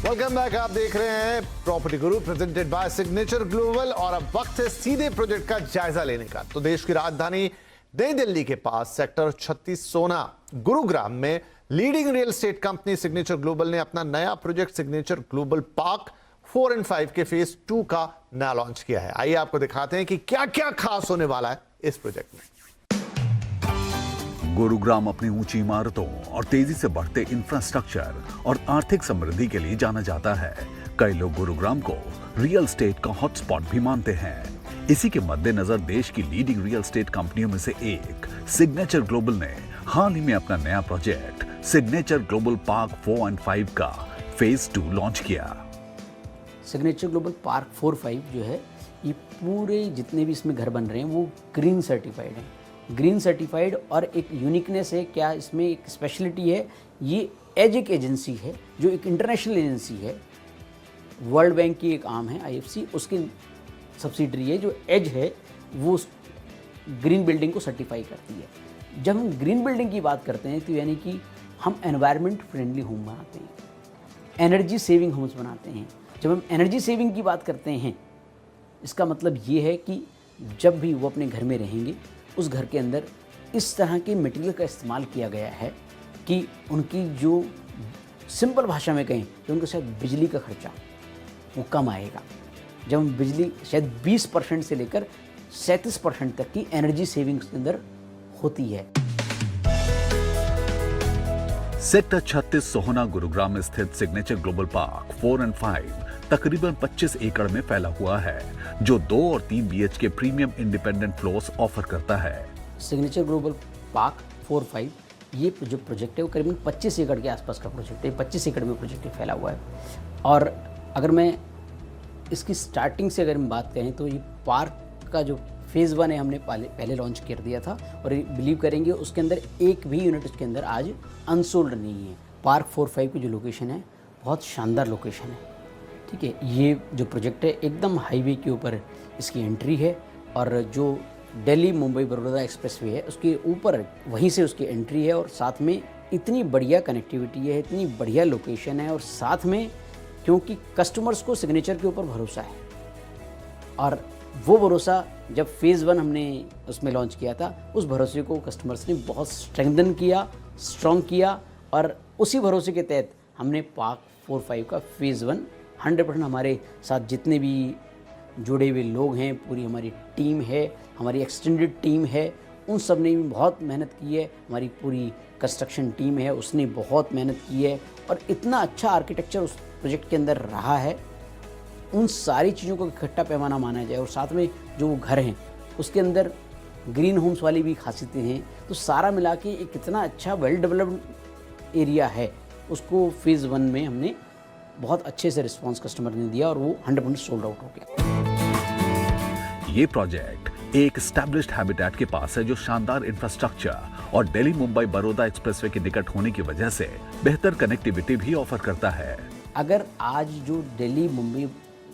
Welcome back. आप देख रहे हैं property Guru presented by signature global और अब वक्त है सीधे प्रोजेक्ट का जायजा लेने का। तो देश की राजधानी नई दिल्ली के पास सेक्टर 36 सोना गुरुग्राम में leading real estate company signature global ने अपना नया project signature global park 4 and 5 के फेज 2 का नया लॉन्च किया है। आइए आपको दिखाते हैं कि क्या क्या खास होने वाला है इस प्रोजेक्ट में। गुरुग्राम अपनी ऊंची इमारतों और तेजी से बढ़ते इंफ्रास्ट्रक्चर और आर्थिक समृद्धि के लिए जाना जाता है। कई लोग गुरुग्राम को रियल एस्टेट का हॉटस्पॉट भी मानते हैं। इसी के मद्देनजर देश की लीडिंग रियल एस्टेट कंपनियों में से एक सिग्नेचर ग्लोबल ने हाल ही में अपना नया project signature global park 4 and 5 का फेज 2 लॉन्च किया। सिग्नेचर ग्लोबल पार्क 4-5 जो है, ये पूरे जितने भी इसमें घर बन रहे हैं वो ग्रीन सर्टिफाइड हैं। ग्रीन सर्टिफाइड और एक यूनिकनेस है, क्या इसमें एक स्पेशलिटी है, ये एज एक एजेंसी है जो एक इंटरनेशनल एजेंसी है, वर्ल्ड बैंक की एक आर्म है IFC, उसकी सब्सिडरी है। जो एज है वो ग्रीन बिल्डिंग को सर्टिफाई करती है। जब हम ग्रीन बिल्डिंग की बात करते हैं तो यानी कि हम एनवायरनमेंट फ्रेंडली होम बनाते हैं, एनर्जी सेविंग होम्स बनाते हैं। जब हम एनर्जी सेविंग की बात करते हैं, इसका मतलब ये है कि जब भी वो अपने घर में रहेंगे उस घर के अंदर इस तरह के मटेरियल का इस्तेमाल किया गया है कि उनकी जो सिंपल भाषा में कहें तो उनको शायद बिजली का खर्चा वो कम आएगा। जब हम बिजली शायद 20% से लेकर 37% तक की एनर्जी सेविंग्स के अंदर होती है। सेक्टर 36 सोहना गुरुग्राम में स्थित सिग्नेचर ग्लोबल पार्क 4 एंड 5 तकरीबन 25 एकड़ में फैला हुआ है, जो 2 और 3 BHK premium independent floors offer करता है। सिग्नेचर ग्लोबल पार्क 4-5 ये जो प्रोजेक्ट है वो करीबन 25 एकड़ के आसपास का प्रोजेक्ट है। 25 एकड़ में प्रोजेक्ट फैला हुआ है। और अगर मैं इसकी स्टार्टिंग से अगर हम बात करें तो ये पार्क का जो फेज़ 1 है हमने पहले लॉन्च कर दिया था और बिलीव करेंगे उसके अंदर एक भी यूनिट उसके अंदर आज अनसोल्ड नहीं है। पार्क 4-5 की जो लोकेशन है बहुत शानदार लोकेशन है, ठीक है। ये जो प्रोजेक्ट है एकदम हाईवे के ऊपर इसकी एंट्री है और जो दिल्ली मुंबई बड़ौदा एक्सप्रेसवे है उसके ऊपर वहीं से उसकी एंट्री है और साथ में इतनी बढ़िया कनेक्टिविटी है, इतनी बढ़िया लोकेशन है और साथ में क्योंकि कस्टमर्स को सिग्नेचर के ऊपर भरोसा है और वो भरोसा जब फेज़ 1 हमने उसमें लॉन्च किया था उस भरोसे को कस्टमर्स ने बहुत स्ट्रेंथन किया, स्ट्रॉन्ग किया और उसी भरोसे के तहत हमने पार्क 4-5 का फेज़ 1 100% हमारे साथ जितने भी जुड़े हुए लोग हैं, पूरी हमारी टीम है, हमारी एक्सटेंडेड टीम है, उन सब ने भी बहुत मेहनत की है। हमारी पूरी कंस्ट्रक्शन टीम है उसने बहुत मेहनत की है और इतना अच्छा आर्किटेक्चर उस प्रोजेक्ट के अंदर रहा है। उन सारी चीज़ों को इकट्ठा पैमाना माना जाए और साथ में जो वो घर हैं उसके अंदर ग्रीन होम्स वाली भी खासियतें हैं, तो सारा मिला के एक इतना अच्छा वेल डेवलप्ड एरिया है। उसको फेज़ 1 में हमने बहुत अच्छे से रिस्पांस कस्टमर ने दिया और वो 100% सोल्ड आउट हो गया। ये प्रोजेक्ट एक एस्टैब्लिश्ड हैबिटेट के पास है जो शानदार इंफ्रास्ट्रक्चर और दिल्ली मुंबई बड़ौदा एक्सप्रेसवे के निकट होने की वजह से बेहतर कनेक्टिविटी भी ऑफर करता है। अगर आज जो दिल्ली मुंबई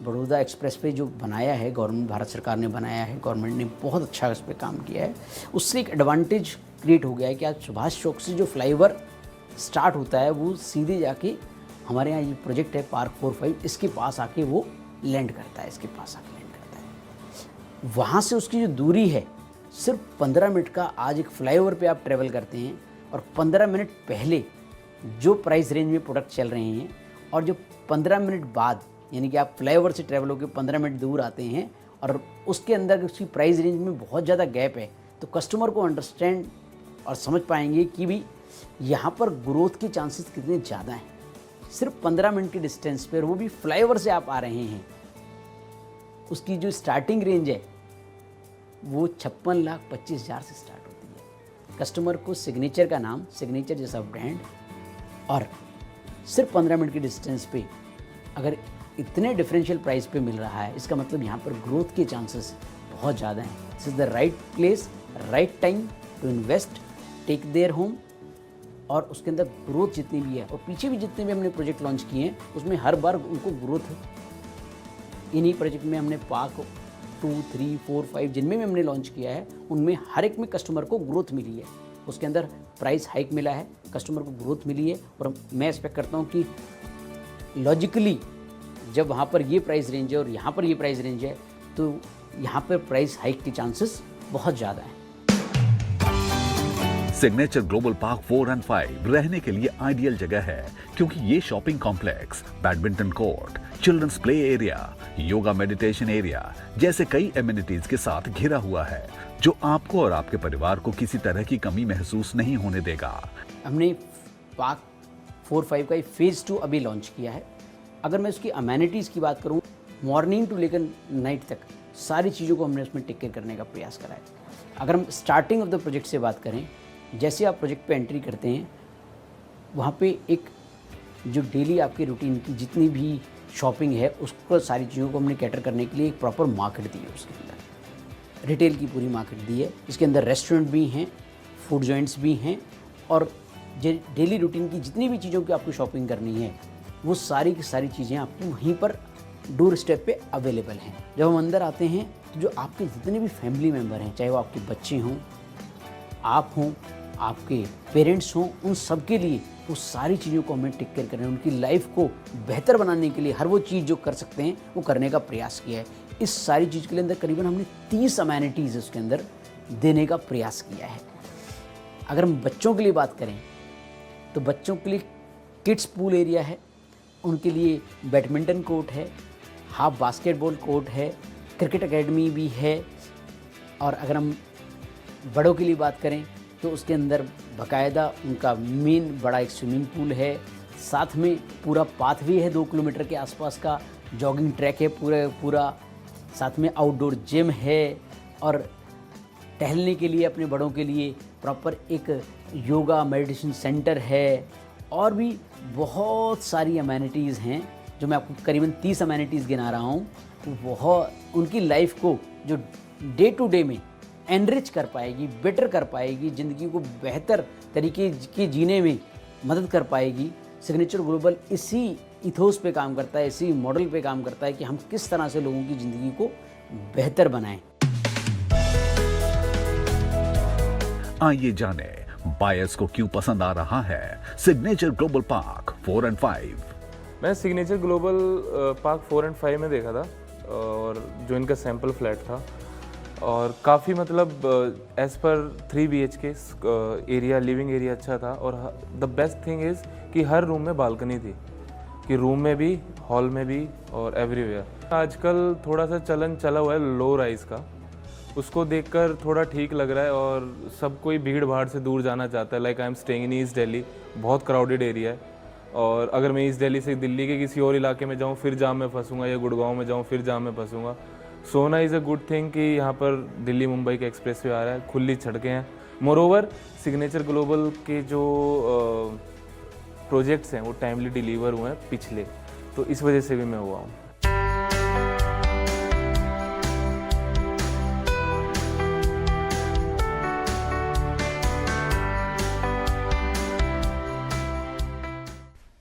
बड़ौदा एक्सप्रेसवे जो बनाया है गवर्नमेंट, भारत सरकार ने बनाया है, गवर्नमेंट ने बहुत अच्छा इस पर काम किया है, उससे एक एडवांटेज क्रिएट हो गया है कि आज सुभाष चौक से जो फ्लाईओवर स्टार्ट होता है वो सीधे जाके हमारे यहाँ ये प्रोजेक्ट है पार्क 4-5 इसके पास आके वो लैंड करता है, इसके पास आके लैंड करता है। वहाँ से उसकी जो दूरी है सिर्फ 15 मिनट का। आज एक फ्लाईओवर पे आप ट्रेवल करते हैं और 15 मिनट पहले जो प्राइस रेंज में प्रोडक्ट चल रहे हैं और जो 15 मिनट बाद यानी कि आप फ्लाईओवर से ट्रेवल होकर 15 मिनट दूर आते हैं और उसके अंदर उसकी प्राइस रेंज में बहुत ज़्यादा गैप है, तो कस्टमर को अंडरस्टैंड और समझ पाएंगे कि भी यहाँ पर ग्रोथ के चांसेस कितने ज़्यादा हैं। सिर्फ 15 मिनट के डिस्टेंस पर, वो भी फ्लाईओवर से आप आ रहे हैं, उसकी जो स्टार्टिंग रेंज है वो 56,25,000 से स्टार्ट होती है। कस्टमर को सिग्नेचर का नाम, सिग्नेचर जैसा ब्रांड और सिर्फ 15 मिनट के डिस्टेंस पे अगर इतने डिफरेंशियल प्राइस पे मिल रहा है, इसका मतलब यहाँ पर ग्रोथ के चांसेस बहुत ज़्यादा हैं। This is the right place, right time to invest, take there home. और उसके अंदर ग्रोथ जितनी भी है और पीछे भी जितने भी हमने प्रोजेक्ट लॉन्च किए हैं उसमें हर बार उनको ग्रोथ है। इन्हीं प्रोजेक्ट में हमने पार्क 2, 3, 4, 5 जिनमें भी हमने लॉन्च किया है उनमें हर एक में कस्टमर को ग्रोथ मिली है। उसके अंदर प्राइस हाइक मिला है, कस्टमर को ग्रोथ मिली है और मैं एक्सपेक्ट करता हूँ कि लॉजिकली जब वहाँ पर ये प्राइस रेंज है और यहाँ पर ये प्राइस रेंज है, तो यहाँ पर प्राइस हाइक के चांसेस बहुत ज़्यादा हैं। सिग्नेचर ग्लोबल पार्क 4 एंड 5 रहने के लिए आइडियल जगह है, क्योंकि ये shopping complex, badminton court, childrens play area, yoga meditation area जैसे कई एमिनिटीज के साथ घिरा हुआ है, जो आपको और आपके परिवार को किसी तरह की कमी महसूस नहीं होने देगा। हमने पार्क 4-5 का फेज़ 2 अभी लॉन्च किया है। अगर मैं उसकी अमेनिटीज़ की बात करूँ, मॉर्निंग टू लेकर नाइट तक सारी चीज़ों को हमने उसमें टेक केयर करने का प्रयास करा है। अगर हम स्टार्टिंग ऑफ द प्रोजेक्ट से बात करें, जैसे आप प्रोजेक्ट पे एंट्री करते हैं, वहाँ पे एक जो डेली आपकी रूटीन की जितनी भी शॉपिंग है, उसको सारी चीज़ों को हमने कैटर करने के लिए एक प्रॉपर मार्केट दी है। उसके अंदर रिटेल की पूरी मार्केट दी है। इसके अंदर रेस्टोरेंट भी हैं, फूड जॉइंट्स भी हैं, और डेली रूटीन की जितनी भी चीज़ों की आपको शॉपिंग करनी है, वो सारी की सारी चीज़ें आपकी वहीं पर डोर स्टेप पे अवेलेबल हैं। जब हम अंदर आते हैं, तो जो आपके जितने भी फैमिली मेम्बर हैं, चाहे वो आपके बच्चे हों, आप हों, आपके पेरेंट्स हों, उन सब के लिए वो सारी चीज़ों को हमें टेक केयर करना है। उनकी लाइफ को बेहतर बनाने के लिए हर वो चीज़ जो कर सकते हैं वो करने का प्रयास किया है। इस सारी चीज़ के लिए अंदर करीबन हमने 30 अमेनिटीज़ उसके अंदर देने का प्रयास किया है। अगर हम बच्चों के लिए बात करें, तो बच्चों के लिए किड्स पूल एरिया है, उनके लिए बैडमिंटन कोर्ट है, हाफ बास्केटबॉल कोर्ट है, क्रिकेट एकेडमी भी है। और अगर हम बड़ों के लिए बात करें, तो उसके अंदर बाकायदा उनका मेन बड़ा एक स्विमिंग पूल है, साथ में पूरा पाथवे है 2 किलोमीटर के आसपास का, जॉगिंग ट्रैक है पूरा, साथ में आउटडोर जिम है, और टहलने के लिए अपने बड़ों के लिए प्रॉपर एक योगा मेडिटेशन सेंटर है, और भी बहुत सारी अमेनिटीज़ हैं जो मैं आपको करीबन 30 अमेनिटीज़ गिना रहा हूँ। बहुत उनकी लाइफ को जो डे टू डे में एनरिच कर पाएगी, बेटर कर पाएगी, ज़िंदगी को बेहतर तरीके के जीने में मदद कर पाएगी। सिग्नेचर ग्लोबल इसी इथोस पे काम करता है, इसी मॉडल पे काम करता है कि हम किस तरह से लोगों की ज़िंदगी को बेहतर बनाएं। आइए जाने बायर्स को क्यों पसंद आ रहा है सिग्नेचर ग्लोबल पार्क 4 एंड 5। मैं सिग्नेचर ग्लोबल पार्क 4 एंड 5 में देखा था, और जो इनका सैंपल फ्लैट था, और काफ़ी मतलब as per 3 BHK area, living area अच्छा था। और द बेस्ट थिंग इज़ कि हर रूम में बालकनी थी, कि रूम में भी, हॉल में भी, और एवरीवेयर। आजकल थोड़ा सा चलन चला हुआ है लो राइज का, उसको देखकर थोड़ा ठीक लग रहा है, और सब कोई भीड़ भाड़ से दूर जाना चाहता है। Like I am staying in east Delhi, बहुत क्राउडेड एरिया है, और अगर मैं ईस्ट दिल्ली से दिल्ली के किसी और इलाके में जाऊँ फिर जाम में फंसूंगा, या गुड़गांव में जाऊँ फिर जाम में फंसूंगा। सोना इज़ अ गुड थिंग कि यहाँ पर दिल्ली मुंबई के एक्सप्रेस वे आ रहा है, खुली सड़कें हैं। मोरोवर सिग्नेचर ग्लोबल के जो प्रोजेक्ट्स हैं वो टाइमली डिलीवर हुए हैं पिछले, तो इस वजह से भी मैं हुआ हूँ।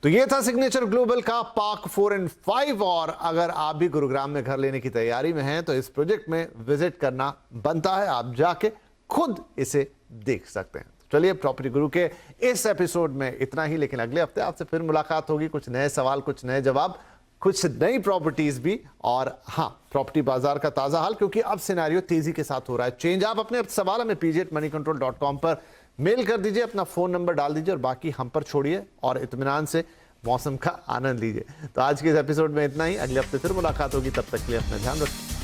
तो ये था सिग्नेचर ग्लोबल का पार्क 4 एंड 5। और अगर आप भी गुरुग्राम में घर लेने की तैयारी में हैं, तो इस प्रोजेक्ट में विजिट करना बनता है। आप जाके खुद इसे देख सकते हैं। चलिए, प्रॉपर्टी गुरु के इस एपिसोड में इतना ही, लेकिन अगले हफ्ते आपसे फिर मुलाकात होगी। कुछ नए सवाल, कुछ नए जवाब, कुछ नई प्रॉपर्टीज भी, और हाँ, प्रॉपर्टी बाजार का ताजा हाल, क्योंकि अब सिनेरियो तेजी के साथ हो रहा है चेंज। आप अपने सवाल हमें pg@moneycontrol.com पर मेल कर दीजिए, अपना फोन नंबर डाल दीजिए, और बाकी हम पर छोड़िए और इत्मीनान से मौसम का आनंद लीजिए। तो आज के इस एपिसोड में इतना ही। अगले हफ्ते फिर मुलाकात होगी, तब तक के लिए अपना ध्यान रखिए।